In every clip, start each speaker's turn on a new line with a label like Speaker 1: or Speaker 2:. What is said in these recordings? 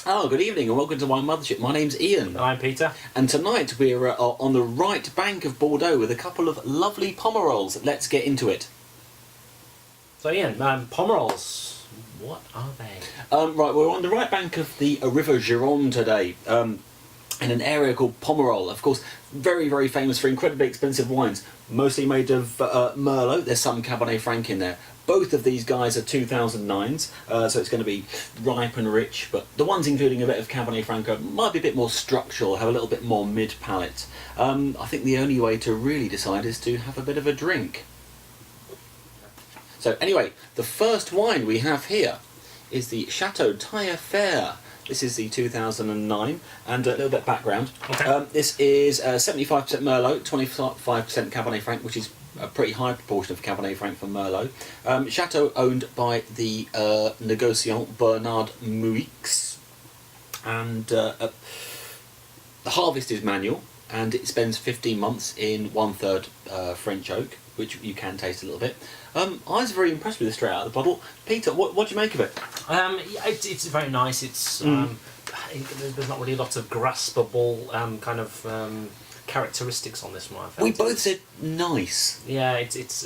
Speaker 1: Oh, good evening and welcome to my Mothership. My name's Ian.
Speaker 2: I'm Peter.
Speaker 1: And tonight we're on the right bank of Bordeaux with a couple of lovely Pomerols. Let's get into it.
Speaker 2: So Ian, Pomerols, what are they?
Speaker 1: Right, we're on the right bank of the River Gironde today. In an area called Pomerol, of course, very, very famous for incredibly expensive wines, mostly made of Merlot. There's some Cabernet Franc in there. Both of these guys are 2009s, so it's going to be ripe and rich, but the ones including a bit of Cabernet Franc might be a bit more structural, have a little bit more mid-palate. I think the only way to really decide is to have a bit of a drink. So anyway, the first wine we have here is the Chateau Taillefer. This is the 2009, and a little bit of background.
Speaker 2: Okay.
Speaker 1: This is 75% Merlot, 25% Cabernet Franc, which is a pretty high proportion of Cabernet Franc for Merlot. Chateau owned by the negociant Bernard Muix, and the harvest is manual, and it spends 15 months in 1/3 French oak, which you can taste a little bit. I was very impressed with this straight out of the bottle. Peter, what do you make of it?
Speaker 2: It's very nice. It's there's not really a lot of graspable kind of characteristics on this one. I felt.
Speaker 1: We both said nice.
Speaker 2: Yeah, it's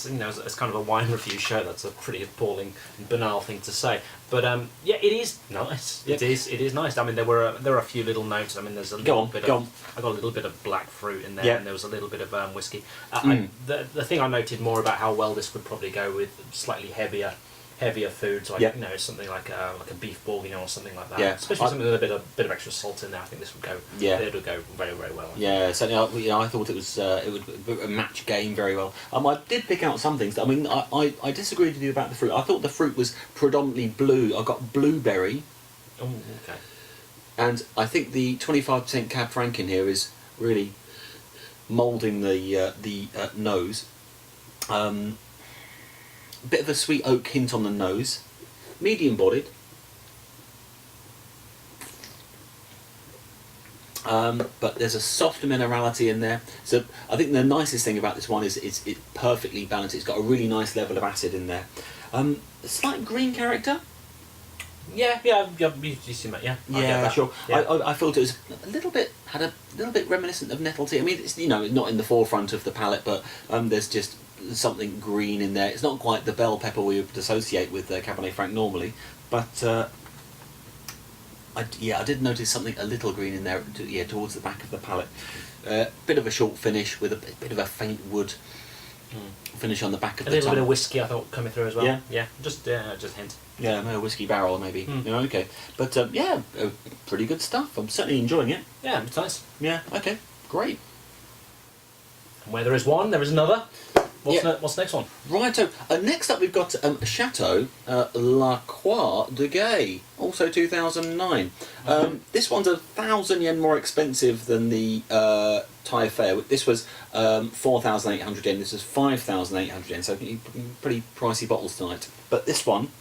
Speaker 2: you know, it's kind of a wine review show. That's a pretty appalling and banal thing to say, but yeah, it is nice.
Speaker 1: Yep.
Speaker 2: It is nice. I mean, there are a few little notes. I mean, there's a little bit of I got a little bit of black fruit in there,
Speaker 1: yep.
Speaker 2: And there was a little bit of whiskey. The thing I noted more about how well this would probably go with slightly heavier foods, like you know, something like a beef bourguignon or something like that.
Speaker 1: Yeah.
Speaker 2: Especially something with a bit of extra salt in there. I think this would go.
Speaker 1: Yeah.
Speaker 2: It would go very, very well.
Speaker 1: Yeah, certainly. You know, I thought it would match game very well. I did pick out some things. I mean, I disagreed with you about the fruit. I thought the fruit was predominantly blue. I got blueberry.
Speaker 2: Oh, okay.
Speaker 1: And I think the 25% Cab Franc in here is really moulding the nose. Bit of a sweet oak hint on the nose, medium bodied. But there's a soft minerality in there. So I think the nicest thing about this one is it's perfectly balanced. It's got a really nice level of acid in there. A slight green character.
Speaker 2: Yeah, you see that, yeah.
Speaker 1: Yeah, sure.
Speaker 2: Yeah.
Speaker 1: I felt it was had a little bit reminiscent of nettle tea. I mean, it's, you know, not in the forefront of the palate, but there's just something green in there. It's not quite the bell pepper we would associate with Cabernet Franc normally, but I did notice something a little green in there. Towards the back of the palate. Bit of a short finish with a bit of a faint wood finish on the back of the tongue. A
Speaker 2: little bit of whiskey, I thought, coming through as well.
Speaker 1: Yeah,
Speaker 2: just hint.
Speaker 1: Yeah, maybe a whiskey barrel maybe. You know, okay, but pretty good stuff. I'm certainly enjoying it.
Speaker 2: Yeah, it's nice.
Speaker 1: Yeah, okay, great.
Speaker 2: And where there is one, there is another. What's the next one?
Speaker 1: Righto. Next up, we've got Chateau La Croix de Gay, also 2009. This one's 1,000 yen more expensive than the Taillefer. This was 4,800 yen. This is 5,800 yen. So pretty pricey bottles tonight. But this one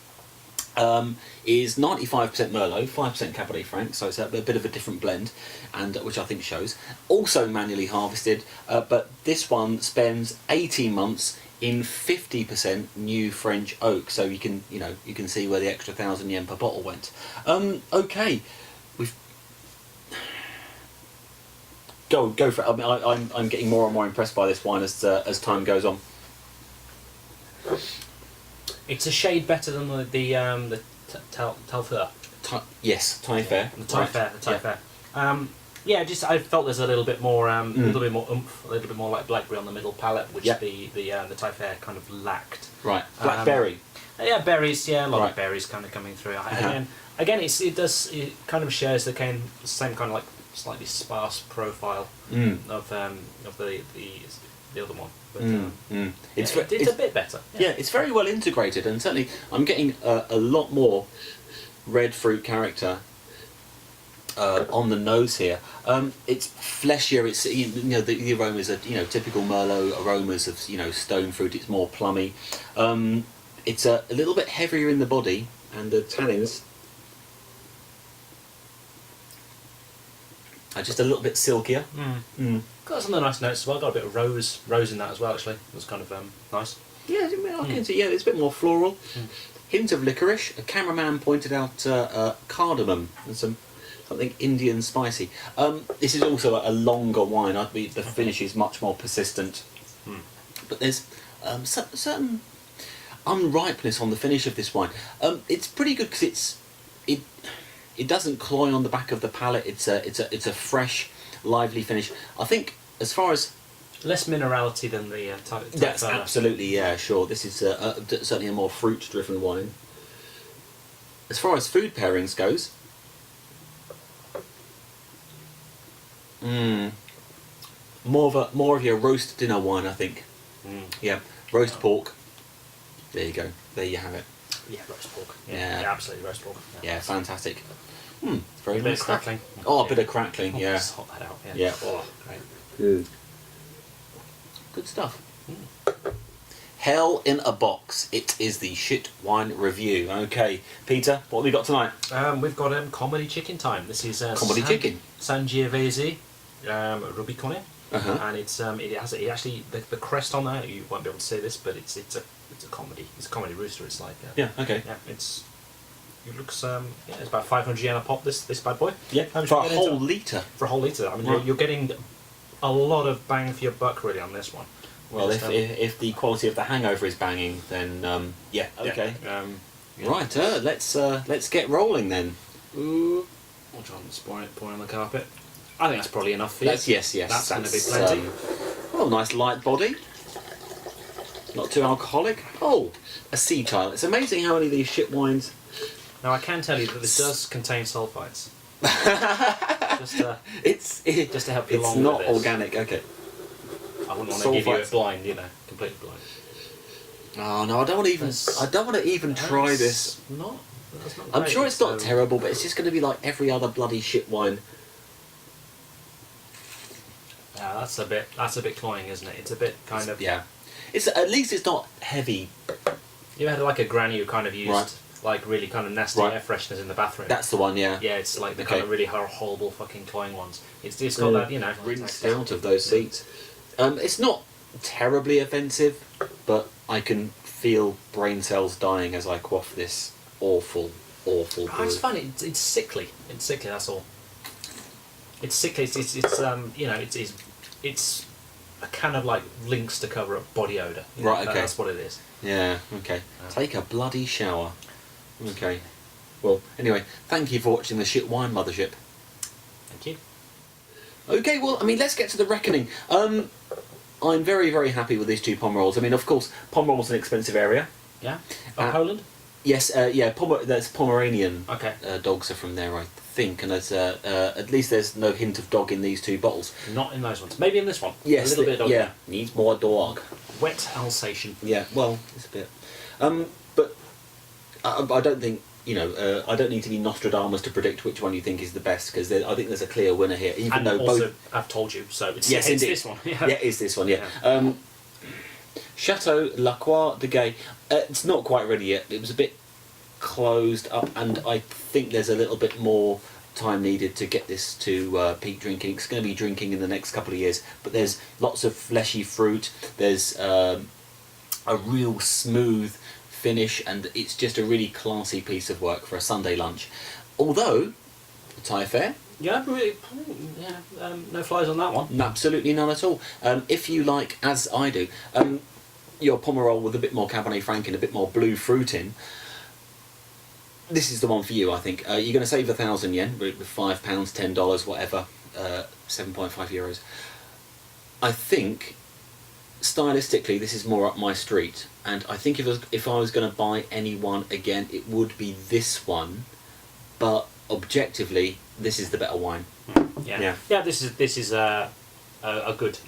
Speaker 1: is 95% Merlot, 5% Cabernet Franc, so it's a bit of a different blend, and which I think shows. Also manually harvested, but this one spends 18 months in 50% new French oak, so you can see where the extra 1,000 yen per bottle went. Okay, go for it. I mean, I'm getting more and more impressed by this wine as time goes on.
Speaker 2: It's a shade better than the Taillefer.
Speaker 1: Yes, Taillefer.
Speaker 2: The Taillefer. Yeah. Just I felt there's a little bit more, little bit more oomph, a little bit more like blackberry on the middle palate, which the Taillefer kind of lacked.
Speaker 1: Right, blackberry.
Speaker 2: Yeah, berries. Yeah, a lot of berries kind of coming through. Again, it kind of shares the same kind of like slightly sparse profile of the other one. But, it's a bit better.
Speaker 1: Yeah, it's very well integrated, and certainly I'm getting a lot more red fruit character on the nose here. It's fleshier. It's the aromas are typical Merlot aromas of stone fruit. It's more plummy. It's a little bit heavier in the body, and the tannins are just a little bit silkier.
Speaker 2: Got some of the nice notes as well. Got a bit of rose in that as well. Actually, it was kind of nice.
Speaker 1: Yeah, I can see. Yeah, it's a bit more floral. hint of licorice. A cameraman pointed out cardamom and something Indian spicy. This is also a longer wine. The finish is much more persistent. But there's certain unripeness on the finish of this wine. It's pretty good because it doesn't cloy on the back of the palate. It's a fresh, lively finish. I think as far as
Speaker 2: less minerality than the type.
Speaker 1: That's absolutely, yeah, sure. This is certainly a more fruit-driven wine. As far as food pairings goes, more of your roast dinner wine, I think. Yeah, roast pork. There you go. There you have it.
Speaker 2: Yeah, roast pork.
Speaker 1: Yeah.
Speaker 2: Yeah, absolutely roast pork.
Speaker 1: Yeah, fantastic. Very
Speaker 2: a
Speaker 1: nice.
Speaker 2: bit of crackling.
Speaker 1: Oh, a bit of crackling. Yeah.
Speaker 2: Sort that out.
Speaker 1: Yeah.
Speaker 2: Oh, great.
Speaker 1: Good stuff. Hell in a box. It is the shit wine review. Okay, Peter, what have we got tonight?
Speaker 2: We've got comedy chicken time. This is
Speaker 1: Comedy chicken.
Speaker 2: Sangiovese Rubicone,
Speaker 1: Uh-huh.
Speaker 2: and it actually the crest on there. You won't be able to see this, but it's a comedy. It's a comedy rooster. It's like
Speaker 1: Yeah. Okay.
Speaker 2: yeah. It looks it's about 500 yen a pop. This bad boy.
Speaker 1: Yeah.
Speaker 2: How much
Speaker 1: For a
Speaker 2: you get into
Speaker 1: whole
Speaker 2: it?
Speaker 1: litre.
Speaker 2: For a whole litre. I mean,
Speaker 1: Right.
Speaker 2: you're getting a lot of bang for your buck really on this one.
Speaker 1: Well,
Speaker 2: Just,
Speaker 1: if the quality of the hangover is banging, then yeah. Okay.
Speaker 2: Yeah.
Speaker 1: Right. Let's get rolling then.
Speaker 2: Ooh. I'll try and pour it on the carpet. I think that's probably enough for you.
Speaker 1: Yes.
Speaker 2: That's going to be plenty.
Speaker 1: Oh, nice light body. Not too alcoholic. Oh, a sea tile. It's amazing how many of these shit wines.
Speaker 2: Now I can tell you that this does contain sulfites. just to help you along
Speaker 1: It's not
Speaker 2: with this.
Speaker 1: organic. Okay.
Speaker 2: I wouldn't want to give you
Speaker 1: Sulfites.
Speaker 2: it blind, completely blind.
Speaker 1: Oh no, I don't want to even try this.
Speaker 2: That's not
Speaker 1: I'm
Speaker 2: great,
Speaker 1: sure it's not
Speaker 2: so-
Speaker 1: terrible, but it's just going to be like every other bloody shit wine.
Speaker 2: Yeah, that's a bit cloying, isn't it? It's a bit kind of.
Speaker 1: Yeah. At least it's not heavy.
Speaker 2: You had like a granny who kind of used
Speaker 1: Right.
Speaker 2: like really kind of nasty
Speaker 1: Right.
Speaker 2: air fresheners in the bathroom.
Speaker 1: That's the one, yeah.
Speaker 2: Yeah, it's like the
Speaker 1: Okay.
Speaker 2: kind of really horrible fucking cloying ones. It's got that
Speaker 1: Rinsed out of those seats. It's not terribly offensive, but I can feel brain cells dying as I quaff this awful
Speaker 2: I
Speaker 1: brew.
Speaker 2: just find it's sickly. It's sickly. That's all. It's sickly. It's a kind of like Lynx to cover up body odour.
Speaker 1: Right, okay.
Speaker 2: That's what it is.
Speaker 1: Yeah, okay. Take a bloody shower. Okay. Well, anyway, thank you for watching the Shit Wine Mothership.
Speaker 2: Thank you.
Speaker 1: Okay, well, I mean, let's get to the reckoning. I'm very, very happy with these two Pomerols. I mean, of course, Pomerol's an expensive area.
Speaker 2: Yeah.
Speaker 1: Uh,
Speaker 2: Poland.
Speaker 1: Yes, that's Pomeranian
Speaker 2: Okay.
Speaker 1: dogs are from there, I think, and there's, at least there's no hint of dog in these two bottles.
Speaker 2: Not in those ones. Maybe in this one.
Speaker 1: Yes,
Speaker 2: A little bit of dog.
Speaker 1: yeah, needs more dog.
Speaker 2: Wet Alsatian.
Speaker 1: Yeah, well, it's a bit. But I don't think, I don't need to be Nostradamus to predict which one you think is the best, because I think there's a clear winner here, even
Speaker 2: And
Speaker 1: though
Speaker 2: also,
Speaker 1: both...
Speaker 2: I've told you, so it's,
Speaker 1: Yes,
Speaker 2: it's
Speaker 1: indeed.
Speaker 2: this one.
Speaker 1: Yeah, it's this one, yeah. Chateau La Croix de Gay. It's not quite ready yet. It was a bit closed up, and I think there's a little bit more time needed to get this to peak drinking. It's going to be drinking in the next couple of years, but there's lots of fleshy fruit. There's a real smooth finish, and it's just a really classy piece of work for a Sunday lunch. Although, the Thai Fair,
Speaker 2: Yeah, no flies on that one.
Speaker 1: absolutely none at all. If you like, as I do, your Pomerol with a bit more Cabernet Franc and a bit more blue fruit in, this is the one for you, I think. You're going to save 1,000 yen with £5, $10, whatever, 7.5 euros. I think, stylistically, this is more up my street, and I think if I was going to buy any one again, it would be this one, but objectively, this is the better wine.
Speaker 2: Yeah. This is a good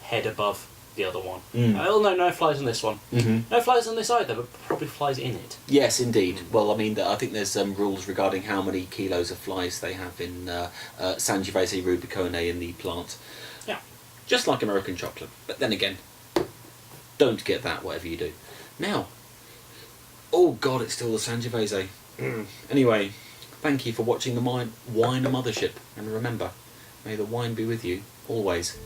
Speaker 2: head above the other one. No flies on this one.
Speaker 1: Mm-hmm.
Speaker 2: No flies on this either, but probably flies in it.
Speaker 1: Yes, indeed. Well, I mean, I think there's some rules regarding how many kilos of flies they have in Sangiovese Rubicone in the plant.
Speaker 2: Yeah.
Speaker 1: Just like American chocolate. But then again, don't get that, whatever you do. Now, oh God, it's still the Sangiovese. Anyway, thank you for watching the Wine Mothership. And remember, may the wine be with you always.